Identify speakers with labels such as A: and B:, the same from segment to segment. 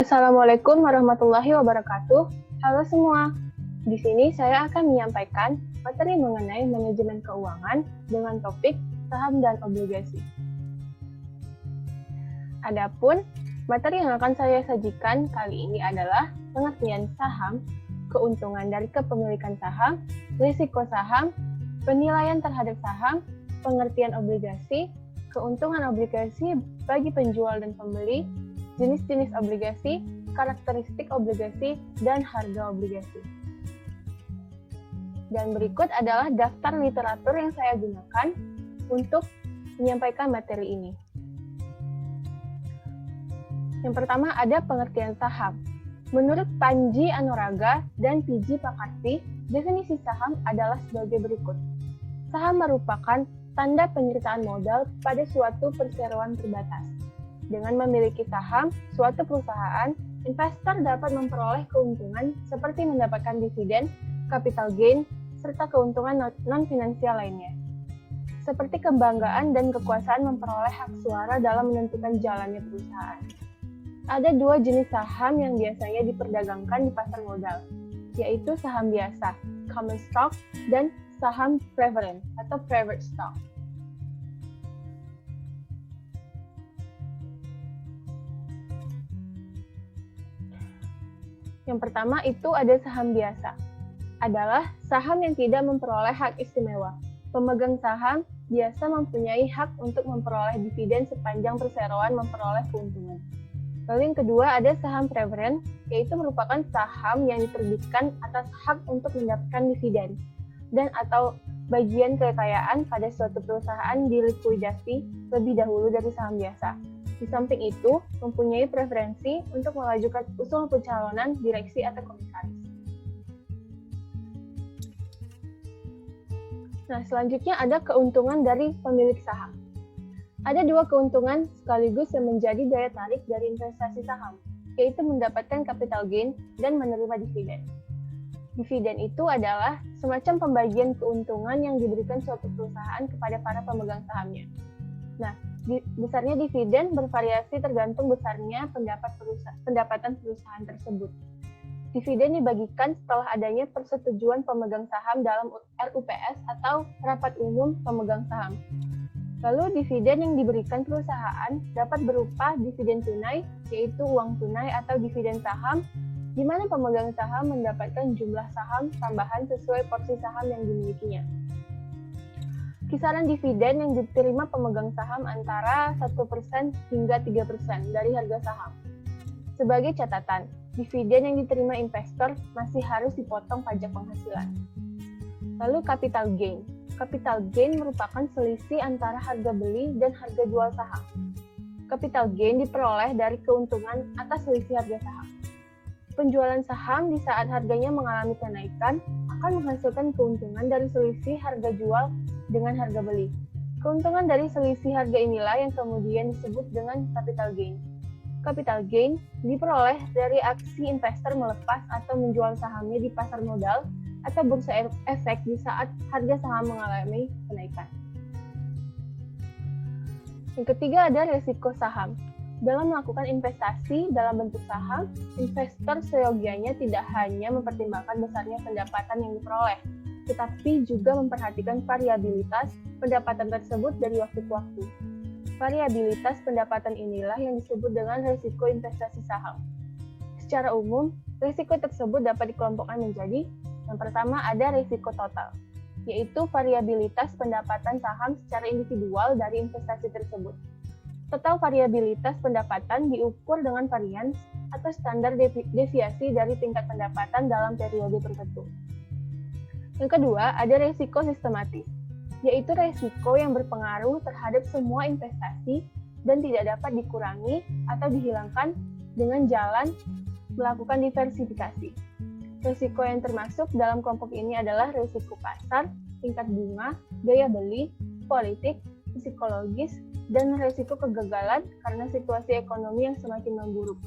A: Assalamualaikum warahmatullahi wabarakatuh. Halo semua. Di sini saya akan menyampaikan materi mengenai manajemen keuangan dengan topik saham dan obligasi. Adapun materi yang akan saya sajikan kali ini adalah pengertian saham, keuntungan dari kepemilikan saham, risiko saham, penilaian terhadap saham, pengertian obligasi, keuntungan obligasi bagi penjual dan pembeli, jenis-jenis obligasi, karakteristik obligasi, dan harga obligasi. Dan berikut adalah daftar literatur yang saya gunakan untuk menyampaikan materi ini. Yang pertama ada pengertian saham. Menurut Panji Anuraga dan P.J. Pakarti, definisi saham adalah sebagai berikut. Saham merupakan tanda penyertaan modal pada suatu perseroan terbatas. Dengan memiliki saham suatu perusahaan, investor dapat memperoleh keuntungan seperti mendapatkan dividen, capital gain, serta keuntungan non-finansial lainnya. Seperti kebanggaan dan kekuasaan memperoleh hak suara dalam menentukan jalannya perusahaan. Ada dua jenis saham yang biasanya diperdagangkan di pasar modal, yaitu saham biasa, common stock, dan saham preference atau preferred stock. Yang pertama itu ada saham biasa. Adalah saham yang tidak memperoleh hak istimewa. Pemegang saham biasa mempunyai hak untuk memperoleh dividen sepanjang perseroan memperoleh keuntungan. Lalu yang kedua ada saham preference, yaitu merupakan saham yang diterbitkan atas hak untuk mendapatkan dividen dan atau bagian kekayaan pada suatu perusahaan dilikuidasi lebih dahulu dari saham biasa. Di samping itu, mempunyai preferensi untuk mengajukan usul pencalonan direksi atau komisaris. Nah, selanjutnya ada keuntungan dari pemilik saham. Ada dua keuntungan sekaligus yang menjadi daya tarik dari investasi saham, yaitu mendapatkan capital gain dan menerima dividen. Dividen itu adalah semacam pembagian keuntungan yang diberikan suatu perusahaan kepada para pemegang sahamnya. Nah, besarnya dividen bervariasi tergantung besarnya pendapatan perusahaan tersebut. Dividen dibagikan setelah adanya persetujuan pemegang saham dalam RUPS atau Rapat Umum Pemegang Saham. Lalu dividen yang diberikan perusahaan dapat berupa dividen tunai, yaitu uang tunai atau dividen saham, di mana pemegang saham mendapatkan jumlah saham tambahan sesuai porsi saham yang dimilikinya. Kisaran dividen yang diterima pemegang saham antara 1% hingga 3% dari harga saham. Sebagai catatan, dividen yang diterima investor masih harus dipotong pajak penghasilan. Lalu capital gain. Capital gain merupakan selisih antara harga beli dan harga jual saham. Capital gain diperoleh dari keuntungan atas selisih harga saham. Penjualan saham di saat harganya mengalami kenaikan akan menghasilkan keuntungan dari selisih harga jual dengan harga beli. Keuntungan dari selisih harga inilah yang kemudian disebut dengan capital gain. Capital gain diperoleh dari aksi investor melepas atau menjual sahamnya di pasar modal atau bursa efek di saat harga saham mengalami kenaikan. Yang ketiga ada risiko saham. Dalam melakukan investasi dalam bentuk saham, investor seyogianya tidak hanya mempertimbangkan besarnya pendapatan yang diperoleh, tetapi juga memperhatikan variabilitas pendapatan tersebut dari waktu ke waktu. Variabilitas pendapatan inilah yang disebut dengan risiko investasi saham. Secara umum, risiko tersebut dapat dikelompokkan menjadi yang pertama ada risiko total, yaitu variabilitas pendapatan saham secara individual dari investasi tersebut. Total variabilitas pendapatan diukur dengan varians atau standar deviasi dari tingkat pendapatan dalam periode tertentu. Yang kedua, ada risiko sistematis, yaitu risiko yang berpengaruh terhadap semua investasi dan tidak dapat dikurangi atau dihilangkan dengan jalan melakukan diversifikasi. Risiko yang termasuk dalam kelompok ini adalah risiko pasar, tingkat bunga, gaya beli, politik, psikologis, dan risiko kegagalan karena situasi ekonomi yang semakin memburuk.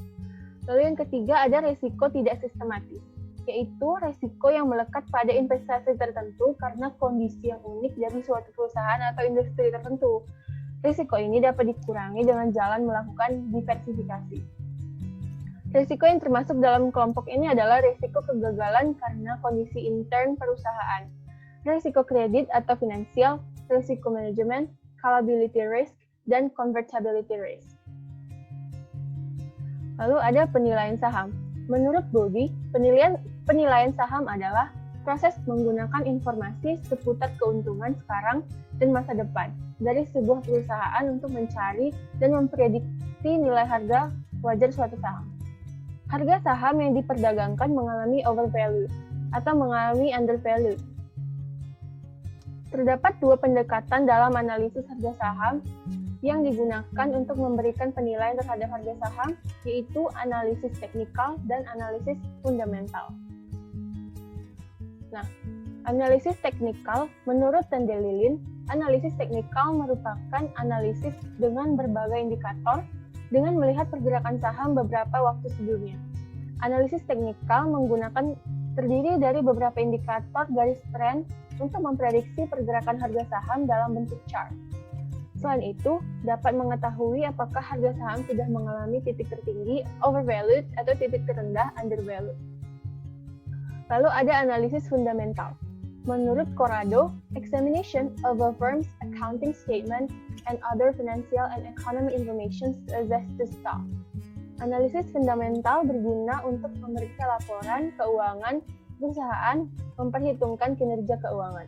A: Lalu yang ketiga ada risiko tidak sistematis, yaitu risiko yang melekat pada investasi tertentu karena kondisi yang unik dari suatu perusahaan atau industri tertentu. Risiko ini dapat dikurangi dengan jalan melakukan diversifikasi. Risiko yang termasuk dalam kelompok ini adalah risiko kegagalan karena kondisi intern perusahaan, risiko kredit atau finansial, risiko manajemen, callability risk, dan convertibility risk. Lalu ada penilaian saham. Menurut Bowlby, penilaian saham adalah proses menggunakan informasi seputar keuntungan sekarang dan masa depan dari sebuah perusahaan untuk mencari dan memprediksi nilai harga wajar suatu saham. Harga saham yang diperdagangkan mengalami overvalue atau mengalami undervalue. Terdapat dua pendekatan dalam analisis harga saham yang digunakan untuk memberikan penilaian terhadap harga saham, yaitu analisis teknikal dan analisis fundamental. Nah, analisis teknikal menurut Tandelilin, analisis teknikal merupakan analisis dengan berbagai indikator dengan melihat pergerakan saham beberapa waktu sebelumnya. Analisis teknikal terdiri dari beberapa indikator garis tren untuk memprediksi pergerakan harga saham dalam bentuk chart. Selain itu, dapat mengetahui apakah harga saham sudah mengalami titik tertinggi overvalued atau titik terendah undervalued. Lalu ada analisis fundamental. Menurut Corrado, examination of a firm's accounting statement and other financial and economic information suggests the stock. Analisis fundamental berguna untuk memeriksa laporan keuangan perusahaan, memperhitungkan kinerja keuangan.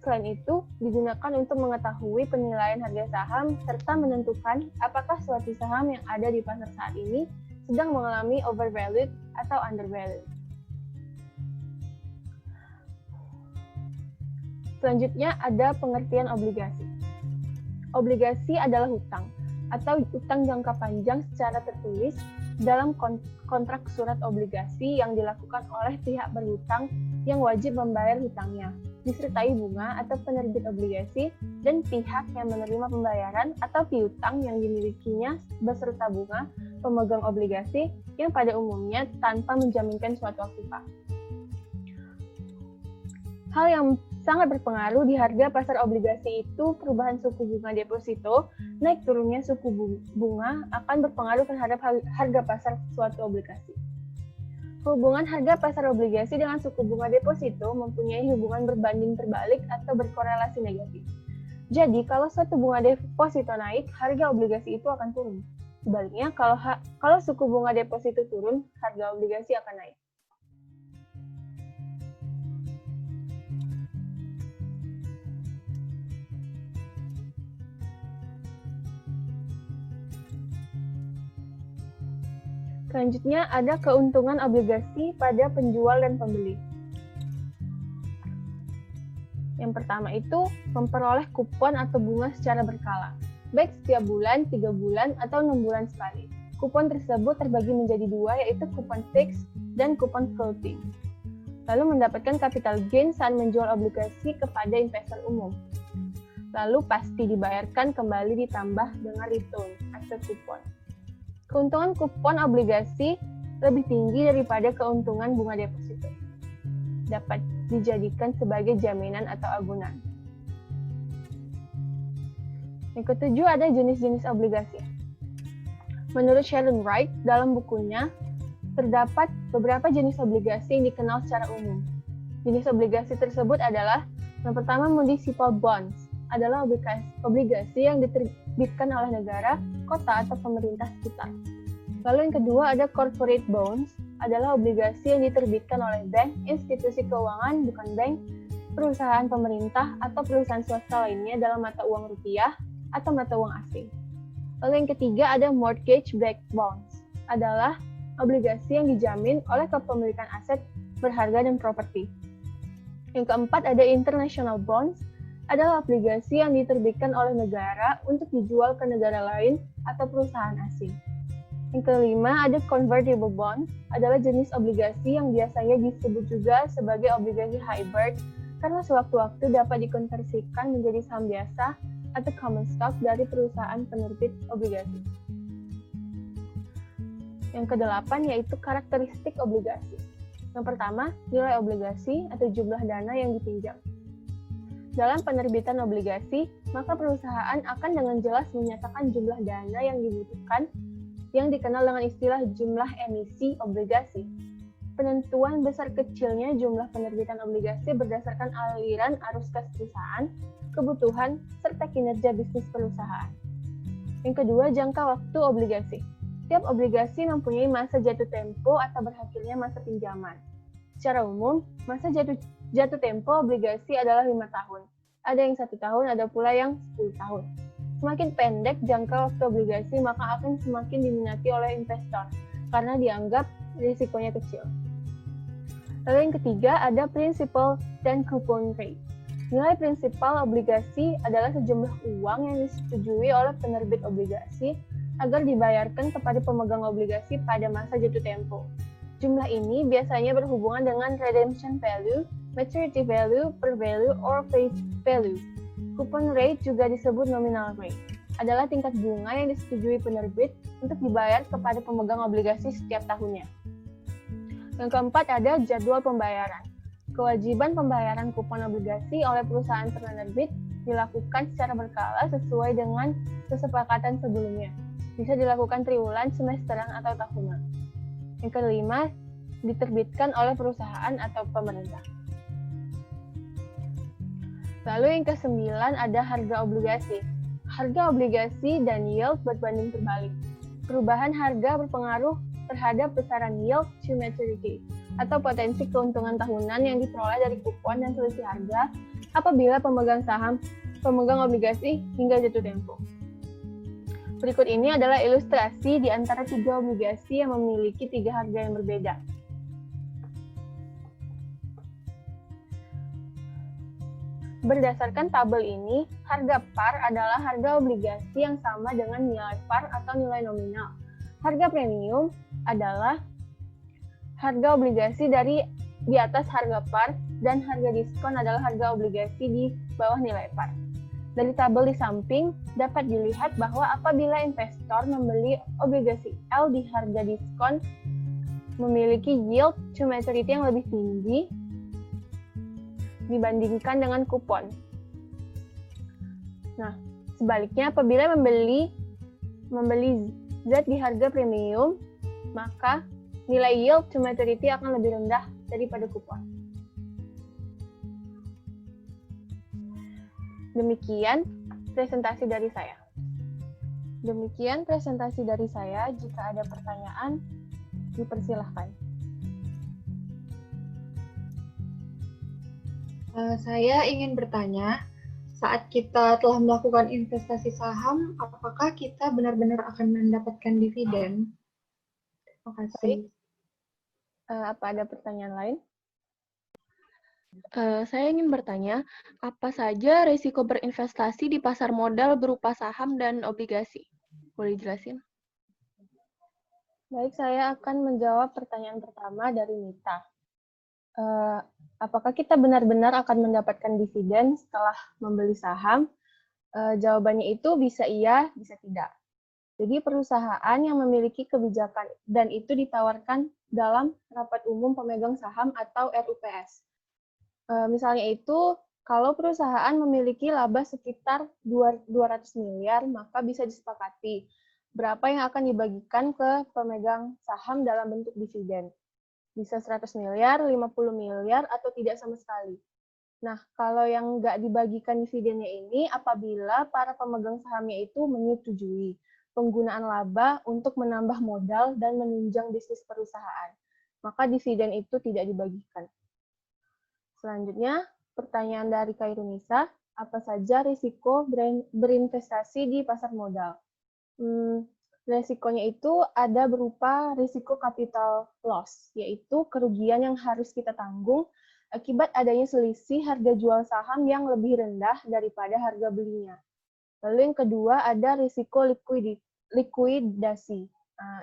A: Selain itu, digunakan untuk mengetahui penilaian harga saham serta menentukan apakah suatu saham yang ada di pasar saat ini sedang mengalami overvalued atau undervalued. Selanjutnya ada pengertian obligasi. Obligasi adalah hutang atau hutang jangka panjang secara tertulis dalam kontrak surat obligasi yang dilakukan oleh pihak berhutang yang wajib membayar hutangnya, disertai bunga atau penerbit obligasi, dan pihak yang menerima pembayaran atau piutang yang dimilikinya beserta bunga pemegang obligasi yang pada umumnya tanpa menjaminkan suatu aktiva. Hal yang sangat berpengaruh di harga pasar obligasi itu perubahan suku bunga deposito. Naik turunnya suku bunga akan berpengaruh terhadap harga pasar suatu obligasi. Hubungan harga pasar obligasi dengan suku bunga deposito mempunyai hubungan berbanding terbalik atau berkorelasi negatif. Jadi, kalau suatu bunga deposito naik, harga obligasi itu akan turun. Sebaliknya, kalau suku bunga deposito turun, harga obligasi akan naik. Selanjutnya ada keuntungan obligasi pada penjual dan pembeli. Yang pertama itu memperoleh kupon atau bunga secara berkala, baik setiap bulan, 3 bulan, atau 6 bulan sekali. Kupon tersebut terbagi menjadi dua, yaitu kupon fixed dan kupon floating. Lalu mendapatkan capital gain saat menjual obligasi kepada investor umum. Lalu pasti dibayarkan kembali ditambah dengan return atau kupon. Keuntungan kupon obligasi lebih tinggi daripada keuntungan bunga deposito. Dapat dijadikan sebagai jaminan atau agunan. Yang ketujuh ada jenis-jenis obligasi. Menurut Sharon Wright, dalam bukunya, terdapat beberapa jenis obligasi yang dikenal secara umum. Jenis obligasi tersebut adalah, yang pertama municipal bonds, adalah obligasi yang diterbitkan oleh negara, kota, atau pemerintah sekitar. Lalu yang kedua ada corporate bonds, adalah obligasi yang diterbitkan oleh bank, institusi keuangan, bukan bank, perusahaan pemerintah, atau perusahaan swasta lainnya dalam mata uang rupiah atau mata uang asing. Lalu yang ketiga ada mortgage-backed bonds, adalah obligasi yang dijamin oleh kepemilikan aset berharga dan properti. Yang keempat ada international bonds, adalah obligasi yang diterbitkan oleh negara untuk dijual ke negara lain atau perusahaan asing. Yang kelima ada convertible bonds, adalah jenis obligasi yang biasanya disebut juga sebagai obligasi hybrid karena sewaktu-waktu dapat dikonversikan menjadi saham biasa atau common stock dari perusahaan penerbit obligasi. Yang kedelapan yaitu karakteristik obligasi. Yang pertama, nilai obligasi atau jumlah dana yang dipinjam. Dalam penerbitan obligasi, maka perusahaan akan dengan jelas menyatakan jumlah dana yang dibutuhkan yang dikenal dengan istilah jumlah emisi obligasi. Penentuan besar kecilnya jumlah penerbitan obligasi berdasarkan aliran arus kas perusahaan, kebutuhan, serta kinerja bisnis perusahaan. Yang kedua, jangka waktu obligasi. Tiap obligasi mempunyai masa jatuh tempo atau berakhirnya masa pinjaman. Secara umum, masa jatuh tempo obligasi adalah 5 tahun. Ada yang 1 tahun, ada pula yang 10 tahun. Semakin pendek jangka waktu obligasi, maka akan semakin diminati oleh investor, karena dianggap risikonya kecil. Lalu yang ketiga, ada principal dan coupon rate. Nilai prinsipal obligasi adalah sejumlah uang yang disetujui oleh penerbit obligasi agar dibayarkan kepada pemegang obligasi pada masa jatuh tempo. Jumlah ini biasanya berhubungan dengan redemption value, maturity value, per value, or face value. Coupon rate juga disebut nominal rate. Adalah tingkat bunga yang disetujui penerbit untuk dibayar kepada pemegang obligasi setiap tahunnya. Yang keempat ada jadwal pembayaran. Kewajiban pembayaran kupon obligasi oleh perusahaan penerbit dilakukan secara berkala sesuai dengan kesepakatan sebelumnya. Bisa dilakukan triwulan, semesteran, atau tahunan. Yang kelima, diterbitkan oleh perusahaan atau pemerintah. Lalu yang kesembilan ada harga obligasi. Harga obligasi dan yield berbanding terbalik. Perubahan harga berpengaruh terhadap besaran yield to maturity, atau potensi keuntungan tahunan yang diperoleh dari kupon dan selisih harga apabila pemegang obligasi hingga jatuh tempo. Berikut ini adalah ilustrasi di antara 3 obligasi yang memiliki 3 harga yang berbeda. Berdasarkan tabel ini, harga par adalah harga obligasi yang sama dengan nilai par atau nilai nominal. Harga premium adalah harga obligasi di atas harga par, dan harga diskon adalah harga obligasi di bawah nilai par. Dari tabel di samping, dapat dilihat bahwa apabila investor membeli obligasi L di harga diskon, memiliki yield to maturity yang lebih tinggi dibandingkan dengan kupon. Nah, sebaliknya apabila membeli Z di harga premium, maka nilai yield to maturity akan lebih rendah daripada kupon. Demikian presentasi dari saya. Jika ada pertanyaan, dipersilahkan.
B: Saya ingin bertanya, saat kita telah melakukan investasi saham, apakah kita benar-benar akan mendapatkan dividen? Terima kasih.
A: Apa ada pertanyaan lain?
C: Saya ingin bertanya, apa saja risiko berinvestasi di pasar modal berupa saham dan obligasi? Boleh jelasin?
A: Baik, saya akan menjawab pertanyaan pertama dari Mita. Apakah kita benar-benar akan mendapatkan dividen setelah membeli saham? Jawabannya itu bisa iya, bisa tidak. Jadi perusahaan yang memiliki kebijakan dan itu ditawarkan dalam rapat umum pemegang saham atau RUPS. Misalnya itu, kalau perusahaan memiliki laba sekitar 200 miliar, maka bisa disepakati berapa yang akan dibagikan ke pemegang saham dalam bentuk dividen. Bisa 100 miliar, 50 miliar, atau tidak sama sekali. Nah, kalau yang nggak dibagikan dividennya ini, apabila para pemegang sahamnya itu menyetujui penggunaan laba untuk menambah modal dan menunjang bisnis perusahaan, maka dividen itu tidak dibagikan. Selanjutnya, pertanyaan dari Kairunisa, apa saja risiko berinvestasi di pasar modal? Risikonya itu ada berupa risiko capital loss, yaitu kerugian yang harus kita tanggung akibat adanya selisih harga jual saham yang lebih rendah daripada harga belinya. Lalu yang kedua ada risiko likuidasi.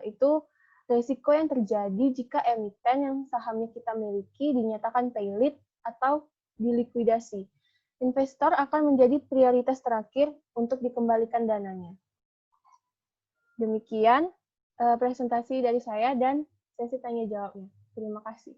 A: Itu risiko yang terjadi jika emiten yang sahamnya kita miliki dinyatakan pailit atau dilikuidasi. Investor akan menjadi prioritas terakhir untuk dikembalikan dananya. Demikian presentasi dari saya dan sesi tanya jawabnya. Terima kasih.